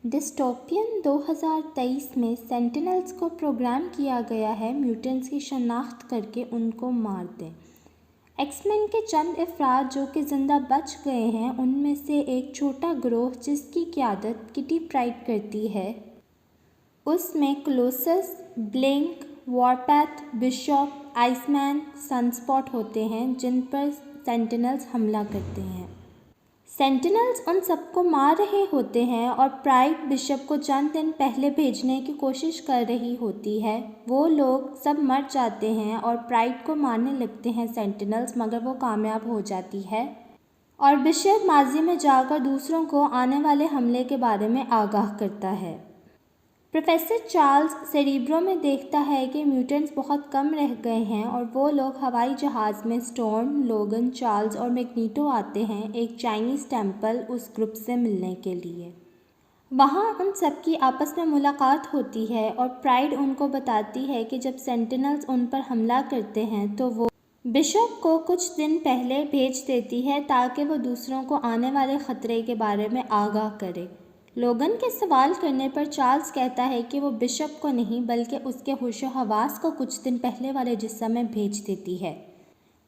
ڈسٹوپین 2023 میں سینٹینلز کو پروگرام کیا گیا ہے میوٹنٹس کی شناخت کر کے ان کو مار دیں۔ ایکس مین کے چند افراد جو کہ زندہ بچ گئے ہیں ان میں سے ایک چھوٹا گروہ جس کی قیادت کٹی پرائڈ کرتی ہے، اس میں کلوسس، بلنک، وارپیتھ، بشپ، آئس مین، سن اسپاٹ ہوتے ہیں جن پر سینٹینلز حملہ کرتے ہیں۔ سینٹینلز ان سب کو مار رہے ہوتے ہیں اور پرائڈ بشپ کو چند دن پہلے بھیجنے کی کوشش کر رہی ہوتی ہے۔ وہ لوگ سب مر جاتے ہیں اور پرائڈ کو مارنے لگتے ہیں سینٹینلز، مگر وہ کامیاب ہو جاتی ہے اور بشپ ماضی میں جا کر دوسروں کو آنے والے حملے کے بارے میں آگاہ کرتا ہے۔ پروفیسر چارلز سیریبرو میں دیکھتا ہے کہ میوٹنٹس بہت کم رہ گئے ہیں اور وہ لوگ ہوائی جہاز میں اسٹورم، لوگن، چارلز اور میگنیٹو آتے ہیں ایک چائنیز ٹیمپل اس گروپ سے ملنے کے لیے۔ وہاں ان سب کی آپس میں ملاقات ہوتی ہے اور پرائڈ ان کو بتاتی ہے کہ جب سینٹینلز ان پر حملہ کرتے ہیں تو وہ بشپ کو کچھ دن پہلے بھیج دیتی ہے تاکہ وہ دوسروں کو آنے والے خطرے کے بارے میں آگاہ کرے۔ لوگن کے سوال کرنے پر چارلز کہتا ہے کہ وہ بشپ کو نہیں بلکہ اس کے ہوش و حواس کو کچھ دن پہلے والے جسم میں بھیج دیتی ہے۔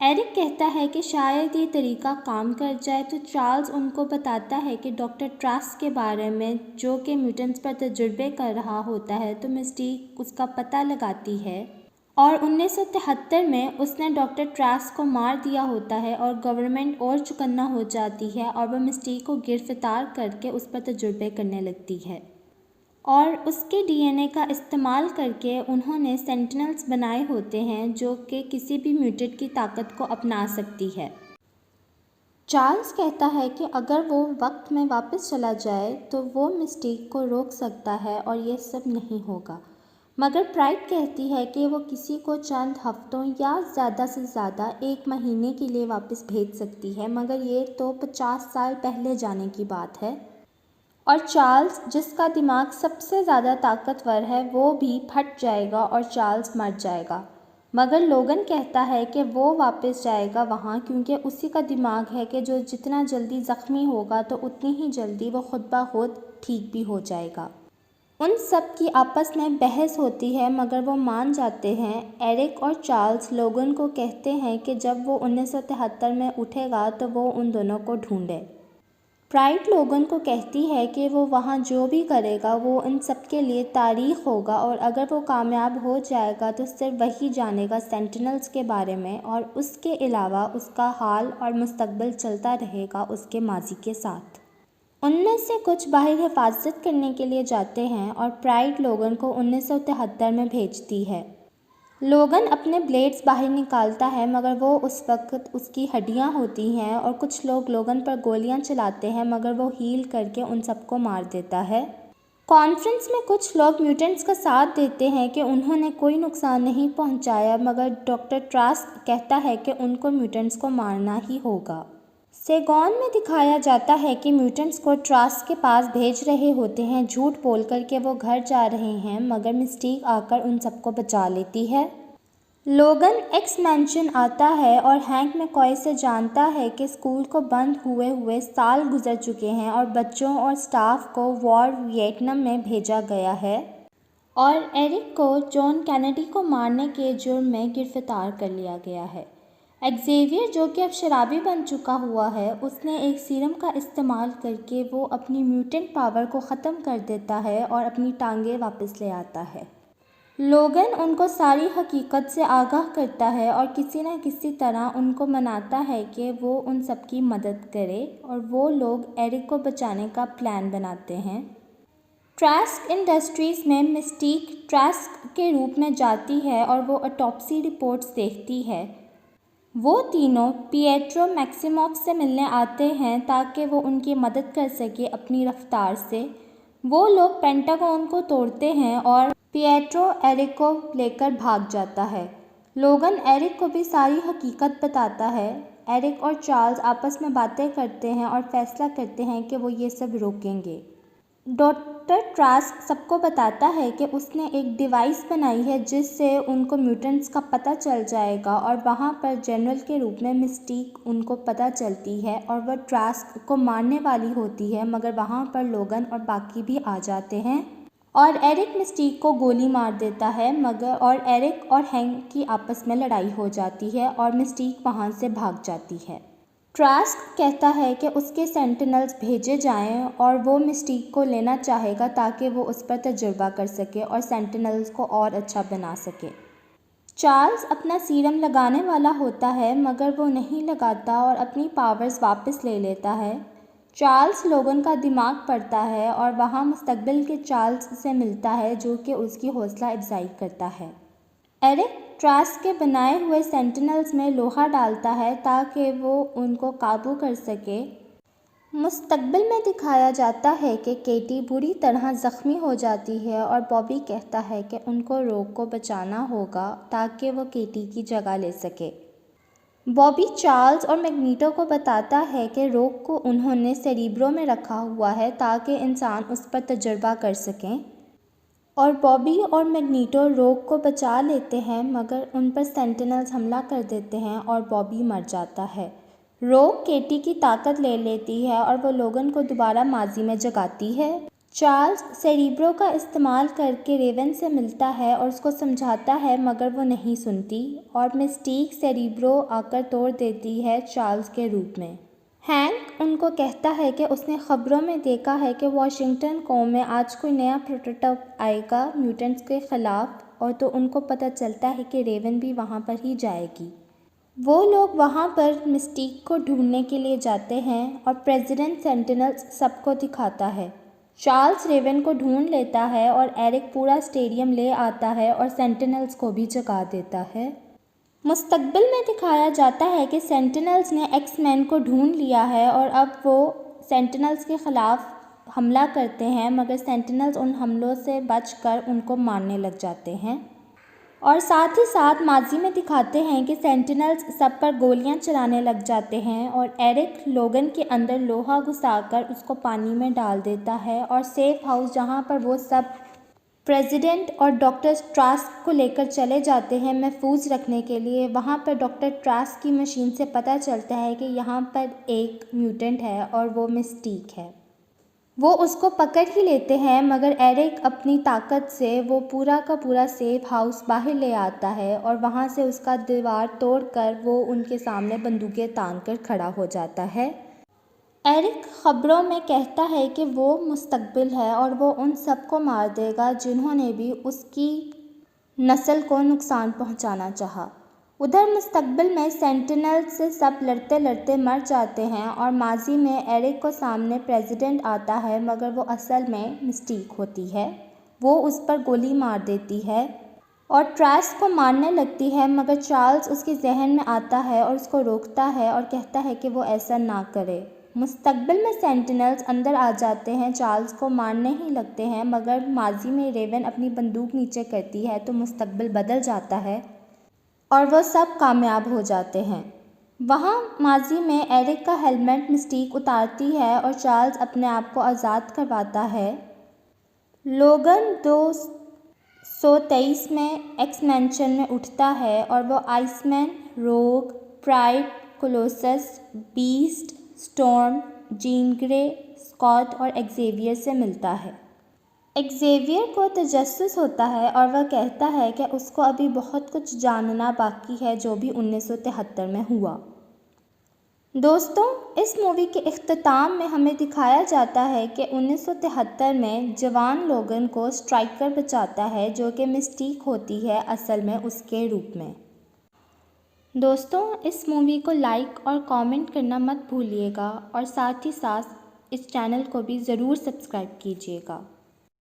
ایرک کہتا ہے کہ شاید یہ طریقہ کام کر جائے تو چارلز ان کو بتاتا ہے کہ ڈاکٹر ٹراسک کے بارے میں جو کہ میوٹنٹس پر تجربے کر رہا ہوتا ہے تو مسٹیک اس کا پتہ لگاتی ہے اور 1973 میں اس نے ڈاکٹر ٹراسک کو مار دیا ہوتا ہے اور گورنمنٹ اور چکنا ہو جاتی ہے اور وہ مسٹیک کو گرفتار کر کے اس پر تجربے کرنے لگتی ہے اور اس کے ڈی این اے کا استعمال کر کے انہوں نے سینٹینلز بنائے ہوتے ہیں جو کہ کسی بھی میوٹنٹ کی طاقت کو اپنا سکتی ہے۔ چارلز کہتا ہے کہ اگر وہ وقت میں واپس چلا جائے تو وہ مسٹیک کو روک سکتا ہے اور یہ سب نہیں ہوگا، مگر پرائڈ کہتی ہے کہ وہ کسی کو چند ہفتوں یا زیادہ سے زیادہ ایک مہینے کے لیے واپس بھیج سکتی ہے، مگر یہ تو 50 سال پہلے جانے کی بات ہے اور چارلز جس کا دماغ سب سے زیادہ طاقتور ہے وہ بھی پھٹ جائے گا اور چارلز مر جائے گا، مگر لوگن کہتا ہے کہ وہ واپس جائے گا وہاں کیونکہ اسی کا دماغ ہے کہ جو جتنا جلدی زخمی ہوگا تو اتنی ہی جلدی وہ خود بخود ٹھیک بھی ہو جائے گا۔ ان سب کی آپس میں بحث ہوتی ہے مگر وہ مان جاتے ہیں۔ ایرک اور چارلز لوگن کو کہتے ہیں کہ جب وہ 1973 میں اٹھے گا تو وہ ان دونوں کو ڈھونڈے۔ پرائڈ لوگن کو کہتی ہے کہ وہ وہاں جو بھی کرے گا وہ ان سب کے لیے تاریخ ہوگا اور اگر وہ کامیاب ہو جائے گا تو صرف وہی جانے گا سینٹینلز کے بارے میں اور اس کے علاوہ اس کا حال اور مستقبل چلتا رہے گا اس کے ماضی کے ساتھ۔ ان میں سے کچھ باہر حفاظت کرنے کے لیے جاتے ہیں اور پرائڈ لوگن کو 1973 میں بھیجتی ہے۔ لوگن اپنے بلیڈز باہر نکالتا ہے مگر وہ اس وقت اس کی ہڈیاں ہوتی ہیں اور کچھ لوگ لوگن پر گولیاں چلاتے ہیں مگر وہ ہیل کر کے ان سب کو مار دیتا ہے۔ کانفرنس میں کچھ لوگ میوٹنٹس کا ساتھ دیتے ہیں کہ انہوں نے کوئی نقصان نہیں پہنچایا مگر ڈاکٹر ٹراسک کہتا ہے کہ ان کو میوٹنٹس کو مارنا ہی ہوگا۔ سیگون میں دکھایا جاتا ہے کہ میوٹنٹس کو ٹراسک کے پاس بھیج رہے ہوتے ہیں جھوٹ بول کر کہ وہ گھر جا رہے ہیں مگر مسٹیک آ کر ان سب کو بچا لیتی ہے۔ لوگن ایکس مینشن آتا ہے اور ہینک مکوئے سے جانتا ہے کہ اسکول کو بند ہوئے سال گزر چکے ہیں اور بچوں اور اسٹاف کو وار ویتنام میں بھیجا گیا ہے اور ایرک کو جان کینیڈی کو مارنے کے جرم میں گرفتار کر لیا گیا ہے۔ ایگزیویئر جو کہ اب شرابی بن چکا ہوا ہے اس نے ایک سیرم کا استعمال کر کے وہ اپنی میوٹنٹ پاور کو ختم کر دیتا ہے اور اپنی ٹانگیں واپس لے آتا ہے۔ لوگن ان کو ساری حقیقت سے آگاہ کرتا ہے اور کسی نہ کسی طرح ان کو مناتا ہے کہ وہ ان سب کی مدد کرے اور وہ لوگ ایرک کو بچانے کا پلان بناتے ہیں۔ ٹراسک انڈسٹریز میں مسٹیک ٹراسک کے روپ میں جاتی ہے اور وہ آٹوپسی رپورٹس دیکھتی ہے۔ وہ تینوں پیٹرو میکسیموف سے ملنے آتے ہیں تاکہ وہ ان کی مدد کر سکے اپنی رفتار سے۔ وہ لوگ پینٹاگون کو توڑتے ہیں اور پیٹرو ایرک کو لے کر بھاگ جاتا ہے۔ لوگن ایرک کو بھی ساری حقیقت بتاتا ہے۔ ایرک اور چارلز آپس میں باتیں کرتے ہیں اور فیصلہ کرتے ہیں کہ وہ یہ سب روکیں گے۔ ڈاکٹر ٹراسک سب کو بتاتا ہے کہ اس نے ایک ڈیوائس بنائی ہے جس سے ان کو میوٹنٹس کا پتہ چل جائے گا، اور وہاں پر جنرل کے روپ میں مسٹیک ان کو پتہ چلتی ہے اور وہ ٹراسک کو مارنے والی ہوتی ہے، مگر وہاں پر لوگن اور باقی بھی آ جاتے ہیں اور ایرک مسٹیک کو گولی مار دیتا ہے، اور ایرک اور ہینک کی آپس میں لڑائی ہو جاتی ہے اور مسٹیک وہاں سے بھاگ جاتی ہے۔ ٹراسک کہتا ہے کہ اس کے سینٹینلز بھیجے جائیں اور وہ مسٹیک کو لینا چاہے گا تاکہ وہ اس پر تجربہ کر سکے اور سینٹینلز کو اور اچھا بنا سکے۔ چارلز اپنا سیرم لگانے والا ہوتا ہے مگر وہ نہیں لگاتا اور اپنی پاورز واپس لے لیتا ہے۔ چارلز لوگن کا دماغ پڑھتا ہے اور وہاں مستقبل کے چارلز سے ملتا ہے جو کہ اس کی حوصلہ افزائی کرتا ہے۔ ایرک ٹراسک کے بنائے ہوئے سینٹینلز میں لوہا ڈالتا ہے تاکہ وہ ان کو قابو کر سکے۔ مستقبل میں دکھایا جاتا ہے کہ کیٹی بری طرح زخمی ہو جاتی ہے اور بابی کہتا ہے کہ ان کو روگ کو بچانا ہوگا تاکہ وہ کیٹی کی جگہ لے سکے۔ بابی چارلز اور میگنیٹو کو بتاتا ہے کہ روگ کو انہوں نے سیریبرو میں رکھا ہوا ہے تاکہ انسان اس پر تجربہ کر سکیں، اور بابی اور میگنیٹو روگ کو بچا لیتے ہیں مگر ان پر سینٹینلز حملہ کر دیتے ہیں اور بابی مر جاتا ہے۔ روگ کیٹی کی طاقت لے لیتی ہے اور وہ لوگن کو دوبارہ ماضی میں جگاتی ہے۔ چارلز سیریبرو کا استعمال کر کے ریون سے ملتا ہے اور اس کو سمجھاتا ہے مگر وہ نہیں سنتی، اور مسٹیک سیریبرو آ کر توڑ دیتی ہے چارلز کے روپ میں۔ ہینک ان کو کہتا ہے کہ اس نے خبروں میں دیکھا ہے کہ واشنگٹن کو میں آج کوئی نیا پروٹوٹائپ آئے گا میوٹنٹس کے خلاف، اور تو ان کو پتہ چلتا ہے کہ ریون بھی وہاں پر ہی جائے گی۔ وہ لوگ وہاں پر مسٹیک کو ڈھونڈنے کے لیے جاتے ہیں اور پریزیڈنٹ سینٹینلز سب کو دکھاتا ہے۔ چارلز ریون کو ڈھونڈ لیتا ہے اور ایرک پورا اسٹیڈیم لے آتا ہے اور سینٹینلز کو بھی جگا دیتا ہے۔ مستقبل میں دکھایا جاتا ہے کہ سینٹینلز نے ایکس مین کو ڈھونڈ لیا ہے اور اب وہ سینٹینلز کے خلاف حملہ کرتے ہیں، مگر سینٹینلز ان حملوں سے بچ کر ان کو مارنے لگ جاتے ہیں، اور ساتھ ہی ساتھ ماضی میں دکھاتے ہیں کہ سینٹینلز سب پر گولیاں چلانے لگ جاتے ہیں اور ایرک لوگن کے اندر لوہا گھسا کر اس کو پانی میں ڈال دیتا ہے، اور سیف ہاؤس جہاں پر وہ سب پریزیڈنٹ اور ڈاکٹر ٹراسک کو لے کر چلے جاتے ہیں محفوظ رکھنے کے لیے، وہاں پر ڈاکٹر ٹراسک کی مشین سے پتہ چلتا ہے کہ یہاں پر ایک میوٹنٹ ہے اور وہ مسٹیک ہے۔ وہ اس کو پکڑ ہی لیتے ہیں مگر ایرک اپنی طاقت سے وہ پورا کا پورا سیف ہاؤس باہر لے آتا ہے اور وہاں سے اس کا دیوار توڑ کر وہ ان کے سامنے بندوقیں تان کر کھڑا ہو جاتا ہے۔ ایرک خبروں میں کہتا ہے کہ وہ مستقبل ہے اور وہ ان سب کو مار دے گا جنہوں نے بھی اس کی نسل کو نقصان پہنچانا چاہا۔ ادھر مستقبل میں سینٹینلز سے سب لڑتے لڑتے مر جاتے ہیں اور ماضی میں ایرک کو سامنے پریزیڈنٹ آتا ہے مگر وہ اصل میں مسٹیک ہوتی ہے۔ وہ اس پر گولی مار دیتی ہے اور ٹراسک کو مارنے لگتی ہے مگر چارلز اس کے ذہن میں آتا ہے اور اس کو روکتا ہے اور کہتا ہے کہ وہ ایسا نہ کرے۔ مستقبل میں سینٹینلز اندر آ جاتے ہیں، چارلز کو مارنے ہی لگتے ہیں مگر ماضی میں ریون اپنی بندوق نیچے کرتی ہے تو مستقبل بدل جاتا ہے اور وہ سب کامیاب ہو جاتے ہیں۔ وہاں ماضی میں ایرک کا ہیلمٹ مسٹیک اتارتی ہے اور چارلز اپنے آپ کو آزاد کرواتا ہے۔ لوگن 223 میں ایکس مینشن میں اٹھتا ہے اور وہ آئس مین، روگ، پرائڈ، کولوسس، بیسٹ، اسٹورم، جین گرے، اسکاٹ اور ایگزیویئر سے ملتا ہے۔ ایگزیویئر کو تجسس ہوتا ہے اور وہ کہتا ہے کہ اس کو ابھی بہت کچھ جاننا باقی ہے جو بھی 1973 میں ہوا۔ دوستوں، اس مووی کے اختتام میں ہمیں دکھایا جاتا ہے کہ 1973 میں جوان لوگن کو اسٹرائکر بچاتا ہے جو کہ مسٹیک ہوتی ہے اصل میں اس کے روپ میں۔ دوستوں، اس مووی کو لائک اور کامنٹ کرنا مت بھولیے گا اور ساتھ ہی ساتھ اس چینل کو بھی ضرور سبسکرائب کیجیے گا۔